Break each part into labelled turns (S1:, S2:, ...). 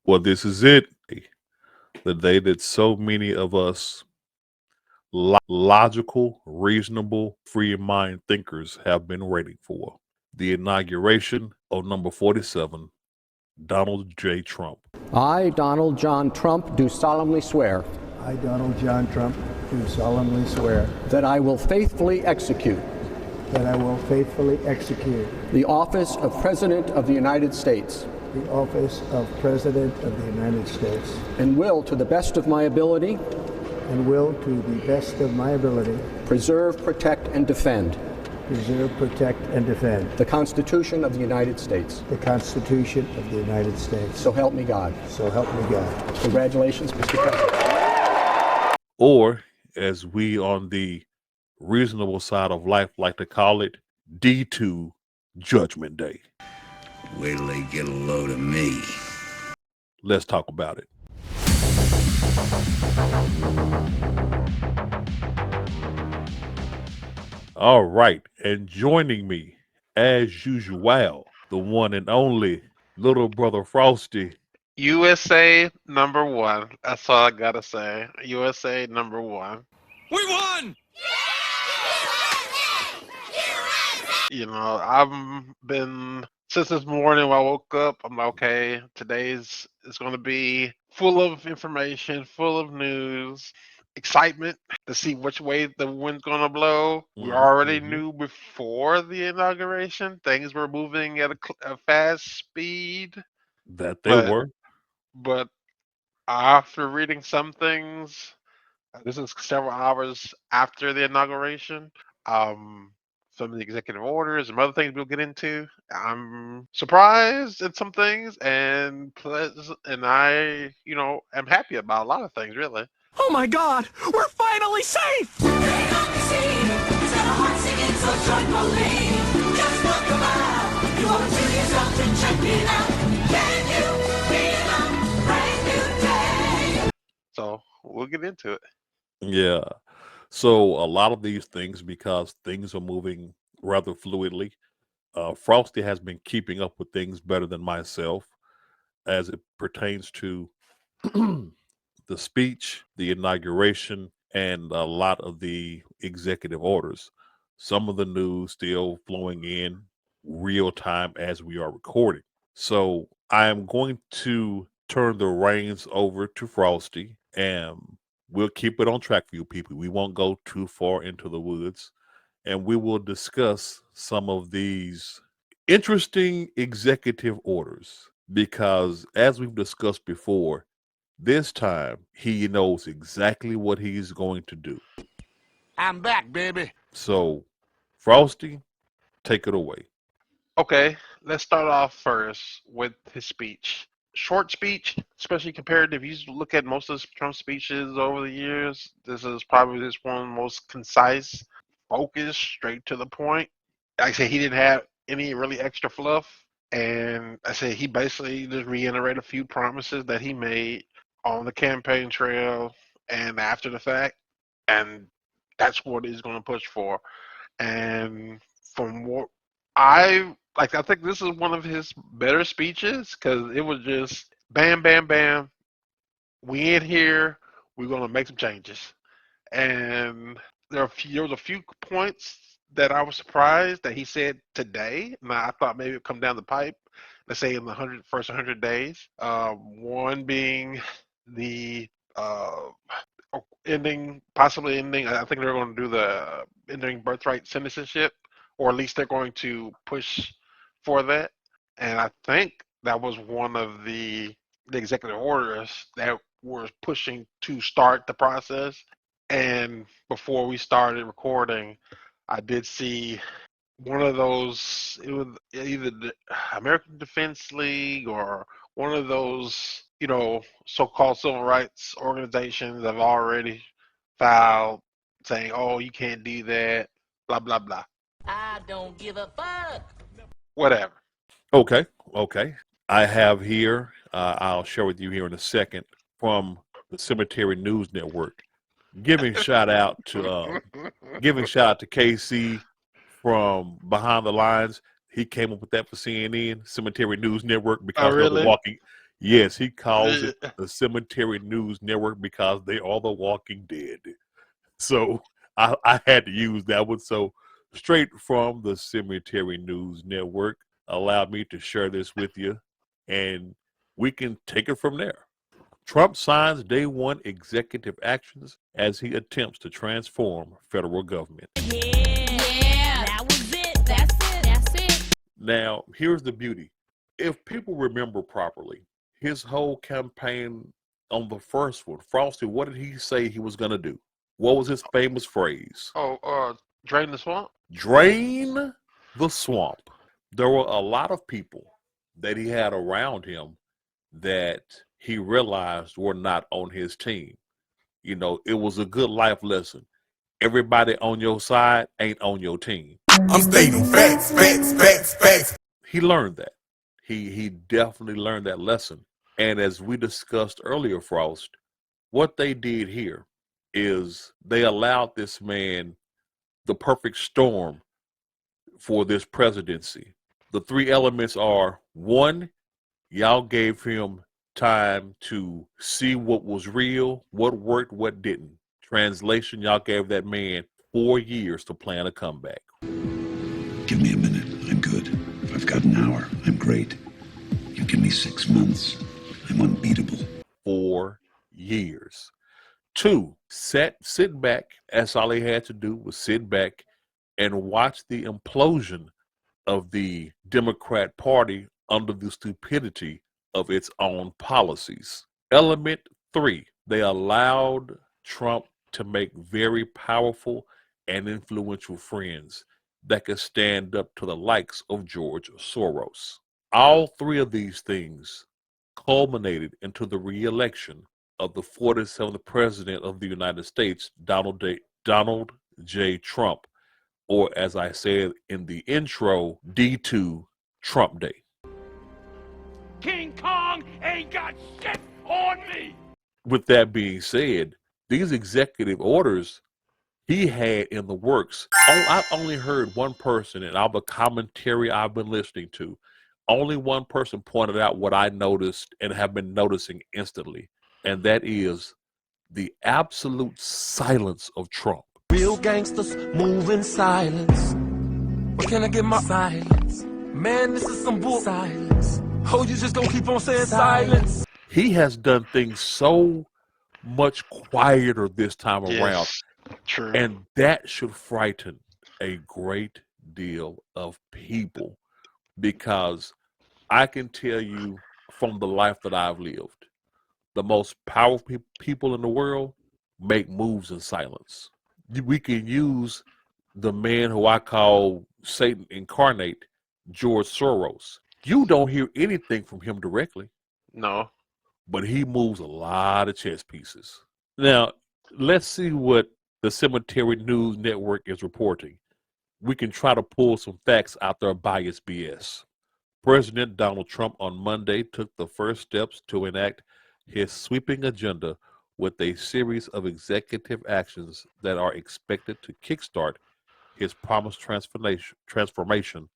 S1: Well, this is it. The day that so many of us logical, reasonable, free mind thinkers have been waiting for. The inauguration of number 47, Donald J. Trump.
S2: I, Donald John Trump, do solemnly swear
S3: I, Donald John Trump, do solemnly swear
S2: that I will faithfully execute
S3: that I will faithfully execute
S2: the office of President of the United States
S3: the office of President of the United States
S2: and will, to the best of my ability,
S3: and will, to the best of my ability,
S2: preserve, protect, and defend
S3: preserve, protect, and defend
S2: the Constitution of the United States.
S3: the Constitution of the United States.
S2: So help me God.
S3: So help me God.
S2: Congratulations, Mr. President.
S1: Or, as we on the reasonable side of life like to call it, D2 Judgment Day.
S4: Wait till they get a load of me.
S1: Let's talk about it. All right, and joining me, as usual, the one and only little brother Frosty.
S5: USA number one. That's all I gotta say. USA number one.
S6: We won!
S5: You know, I've been since this morning when I woke up. I'm like, okay, today's is gonna be full of information, full of news, excitement to see which way the wind's gonna blow. We already knew before the inauguration things were moving at a fast speed,
S1: That they
S5: but
S1: were.
S5: but after reading some things, this is several hours after the inauguration. Some of the executive orders and other things we'll get into. I'm surprised at some things and and I, am happy about a lot of things really.
S6: Oh my god, we're finally safe!
S5: So we'll get into it.
S1: Yeah. So a lot of these things, because things are moving rather fluidly, Frosty has been keeping up with things better than myself as it pertains to the speech, the inauguration, and a lot of the executive orders. Some of the news still flowing in real time as we are recording. So I am going to turn the reins over to Frosty, and we'll keep it on track for you people. We won't go too far into the woods, and we will discuss some of these interesting executive orders because, as we've discussed before, this time he knows exactly what he's going to do.
S6: I'm back, baby.
S1: So, Frosty, take it away.
S5: Okay, let's start off first with his speech. Short speech, especially compared if you look at most of Trump's speeches over the years, this is probably this one of the most concise, focused, straight to the point. Like I said, he didn't have any really extra fluff. And I said he basically just reiterated a few promises that he made on the campaign trail and after the fact. And that's what he's going to push for. And from what I think this is one of his better speeches because it was just bam, bam, bam. We in here. We're gonna make some changes, and there was a few points that I was surprised that he said today. Now I thought maybe it'd come down the pipe. Let's say in the first 100 days. One being the possibly ending. I think they're going to do the ending birthright citizenship, or at least they're going to push for that. And I think that was one of the executive orders that were pushing to start the process. And before we started recording, I did see one of those. It was either the American Defense League or one of those, so-called civil rights organizations have already filed saying, "Oh, you can't do that," blah blah blah.
S7: I don't give a fuck.
S5: Whatever.
S1: Okay. I have here, I'll share with you here in a second, from the Cemetery News Network, giving shout out to KC from Behind the Lines. He came up with that for CNN, Cemetery News Network,
S5: Oh,
S1: because they're the
S5: really?
S1: walking. Yes, he calls it the Cemetery News Network because they are the Walking Dead. So I had to use that one. So straight from the Cemetery News Network, allow me to share this with you, and we can take it from there. Trump signs day one executive actions as he attempts to transform federal government.
S7: Yeah, that was it. That's it.
S1: Now, here's the beauty. If people remember properly, his whole campaign on the first one, Frosty, what did he say he was going to do? What was his famous phrase?
S5: Drain the swamp.
S1: Drain the swamp. There were a lot of people that he had around him that he realized were not on his team. You know, it was a good life lesson. Everybody on your side ain't on your team.
S6: I'm stating facts.
S1: He learned that. He definitely learned that lesson. And as we discussed earlier, Frost, what they did here is they allowed this man the perfect storm for this presidency. The three elements are: one, y'all gave him time to see what was real, what worked, what didn't. Translation, y'all gave that man 4 years to plan a comeback.
S4: Give me a minute. I'm good. If I've got an hour, I'm great. You give me 6 months, I'm unbeatable.
S1: 4 years. Two, sit back. That's all he had to do was sit back and watch the implosion of the Democrat Party under the stupidity of its own policies. Element three, they allowed Trump to make very powerful and influential friends that could stand up to the likes of George Soros. All three of these things culminated into the re-election of the 47th President of the United States, Donald J. Trump, or as I said in the intro, D2 Trump Day.
S6: King Kong ain't got shit on me.
S1: With that being said, these executive orders he had in the works, I've only heard one person in all the commentary I've been listening to, only one person pointed out what I noticed and have been noticing instantly, and that is the absolute silence of Trump.
S8: Real gangsters move in silence. Where can I get my silence? Man, this is some bull silence. Oh, you just gonna keep on saying silence?
S1: He has done things so much quieter this time around,
S5: True.
S1: and that should frighten a great deal of people, because I can tell you from the life that I've lived, the most powerful people in the world make moves in silence. We can use the man who I call Satan incarnate, George Soros. You don't hear anything from him directly,
S5: No.
S1: but he moves a lot of chess pieces. Now, let's see what the Cemetery News Network is reporting. We can try to pull some facts out their biased BS. President Donald Trump on Monday took the first steps to enact his sweeping agenda with a series of executive actions that are expected to kickstart his promised transformation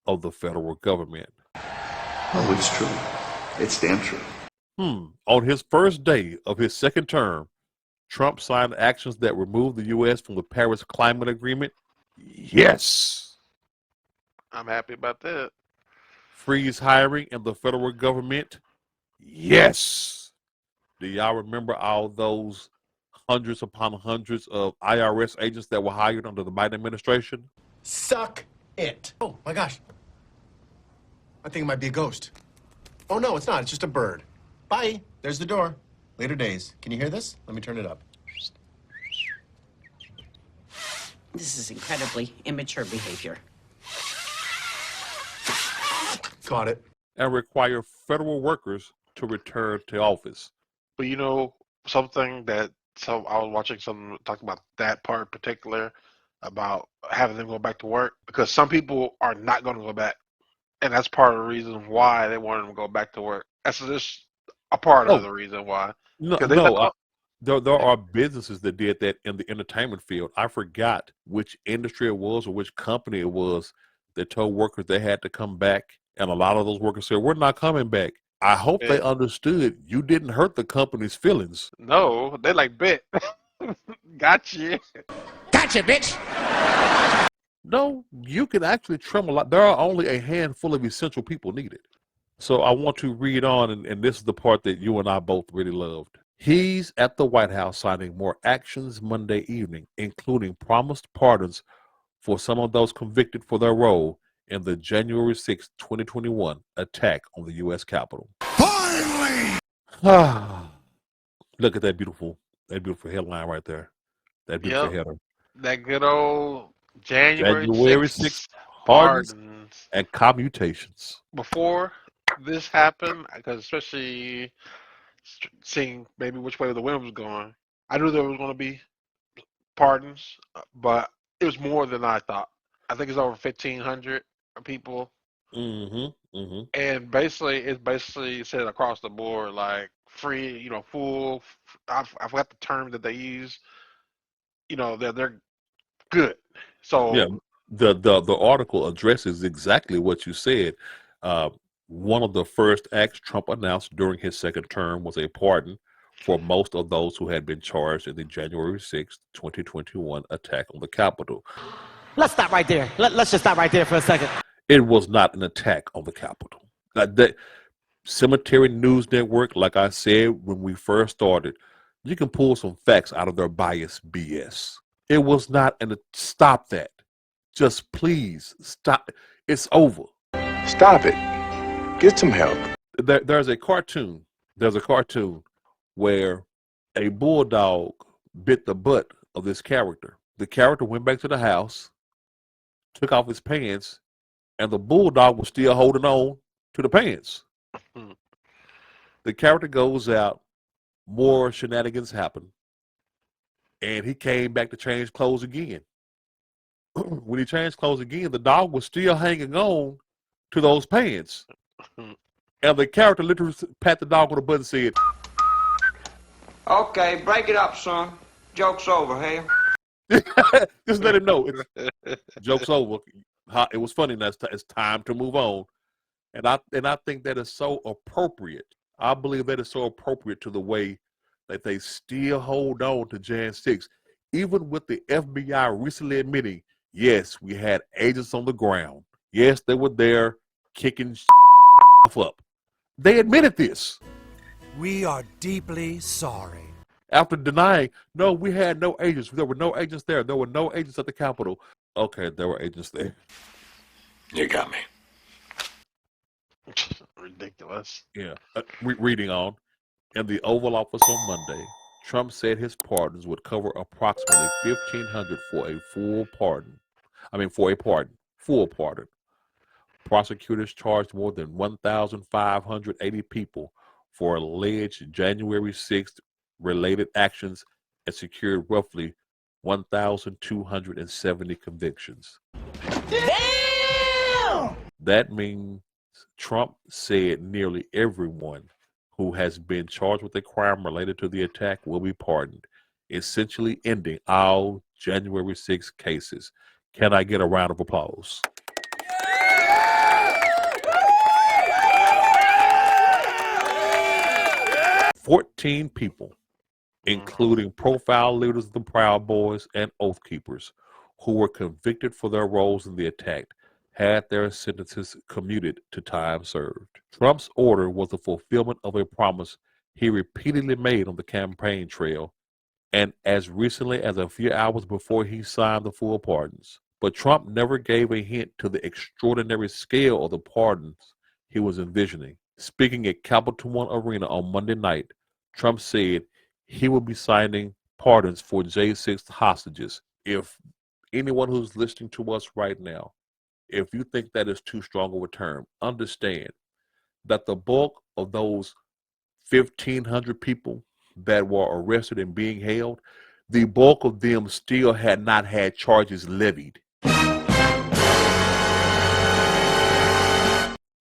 S1: of the federal government.
S9: Oh, it's true. It's damn true.
S1: On his first day of his second term, Trump signed actions that remove the U.S. from the Paris Climate Agreement. Yes.
S5: I'm happy about that.
S1: Freeze hiring in the federal government. Yes. Do y'all remember all those hundreds upon hundreds of IRS agents that were hired under the Biden administration?
S10: Suck it. Oh, my gosh. I think it might be a ghost. Oh, no, it's not. It's just a bird. Bye. There's the door. Later days. Can you hear this? Let me turn it up.
S11: This is incredibly immature behavior.
S10: Caught it.
S1: And require federal workers to return to office.
S5: But you know, something that I was watching someone talk about that part in particular, about having them go back to work, because some people are not going to go back. And that's part of the reason why they want them to go back to work. That's just a part of the reason why.
S1: There are businesses that did that in the entertainment field. I forgot which industry it was or which company it was that told workers they had to come back. And a lot of those workers said, we're not coming back. I hope they
S5: Yeah.
S1: understood you didn't hurt the company's feelings.
S5: No, they like bet. Gotcha.
S6: Gotcha, bitch.
S1: No, you can actually trim a lot. There are only a handful of essential people needed. So I want to read on, and this is the part that you and I both really loved. He's at the White House signing more actions Monday evening, including promised pardons for some of those convicted for their role in the January 6, 2021 attack on the U.S. Capitol.
S8: Finally!
S1: Look at that beautiful headline right there. That beautiful
S5: Yep.
S1: header.
S5: That good old January
S1: January
S5: 6th
S1: 6th pardons
S5: pardons.
S1: and commutations.
S5: Before this happened, because especially seeing maybe which way the wind was going, I knew there was going to be pardons, but it was more than I thought. I think it's over 1,500 people, and basically it's basically said across the board, like free, full. I forgot the term that they use. They're good. So
S1: Yeah, the article addresses exactly what you said. One of the first acts Trump announced during his second term was a pardon for most of those who had been charged in the January 6th, 2021 attack on the Capitol.
S6: Let's stop right there. Let's just stop right there for a second.
S1: It was not an attack on the Capitol. The Cemetery News Network, like I said when we first started, you can pull some facts out of their bias BS. It was not stop that. Just please stop. It's over.
S12: Stop it. Get some help.
S1: There's a cartoon. There's a cartoon where a bulldog bit the butt of this character. The character went back to the house, took off his pants, and the bulldog was still holding on to the pants. The character goes out, more shenanigans happen, and he came back to change clothes again. When he changed clothes again, the dog was still hanging on to those pants. And the character literally pat the dog on the butt and said,
S13: "Okay, break it up, son. Joke's over, hey?"
S1: just let him know. Joke's over. It was funny. It's time to move on. And I think that is so appropriate. I believe that is so appropriate to the way that they still hold on to Jan 6. Even with the FBI recently admitting, yes, we had agents on the ground. Yes, they were there kicking up. They admitted this.
S8: We are deeply sorry.
S1: After denying, no, we had no agents. There were no agents there. There were no agents at the Capitol. Okay, there were agents there.
S12: You got me.
S5: Ridiculous.
S1: Yeah. Reading on. In the Oval Office on Monday, Trump said his pardons would cover approximately 1,500 for a full pardon. Full pardon. Prosecutors charged more than 1,580 people for alleged January 6th related actions and secured roughly 1,270 convictions.
S6: Damn!
S1: That means Trump said nearly everyone who has been charged with a crime related to the attack will be pardoned, essentially ending all January 6 cases. Can I get a round of applause? Yeah! 14 people, including profile leaders of the Proud Boys and Oath Keepers, who were convicted for their roles in the attack, had their sentences commuted to time served. Trump's order was the fulfillment of a promise he repeatedly made on the campaign trail, and as recently as a few hours before he signed the full pardons. But Trump never gave a hint to the extraordinary scale of the pardons he was envisioning. Speaking at Capital One Arena on Monday night, Trump said he would be signing pardons for J6 hostages. If anyone who's listening to us right now, if you think that is too strong of a term, understand that the bulk of those 1,500 people that were arrested and being held, the bulk of them still had not had charges levied.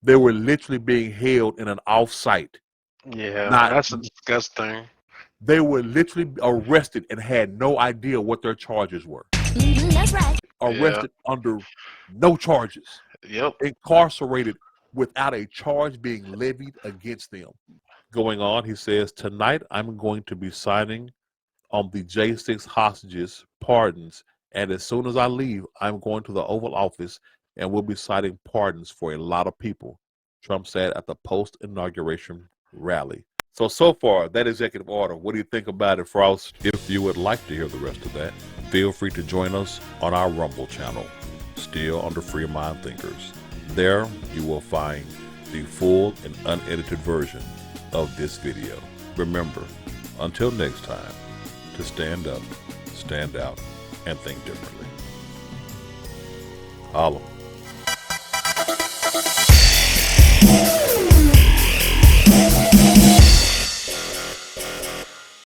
S1: They were literally being held in an off-site.
S5: Yeah, that's disgusting.
S1: They were literally arrested and had no idea what their charges were.
S7: That's right.
S1: Arrested under no charges.
S5: Yep.
S1: Incarcerated without a charge being levied against them. Going on, he says, tonight I'm going to be signing on the J6 hostages pardons, and as soon as I leave, I'm going to the Oval Office and we'll be signing pardons for a lot of people, Trump said at the post-inauguration rally. So far, that executive order, what do you think about it, Frost? If you would like to hear the rest of that, feel free to join us on our Rumble channel, still under Free Mind Thinkers. There, you will find the full and unedited version of this video. Remember, until next time, to stand up, stand out, and think differently. Holla.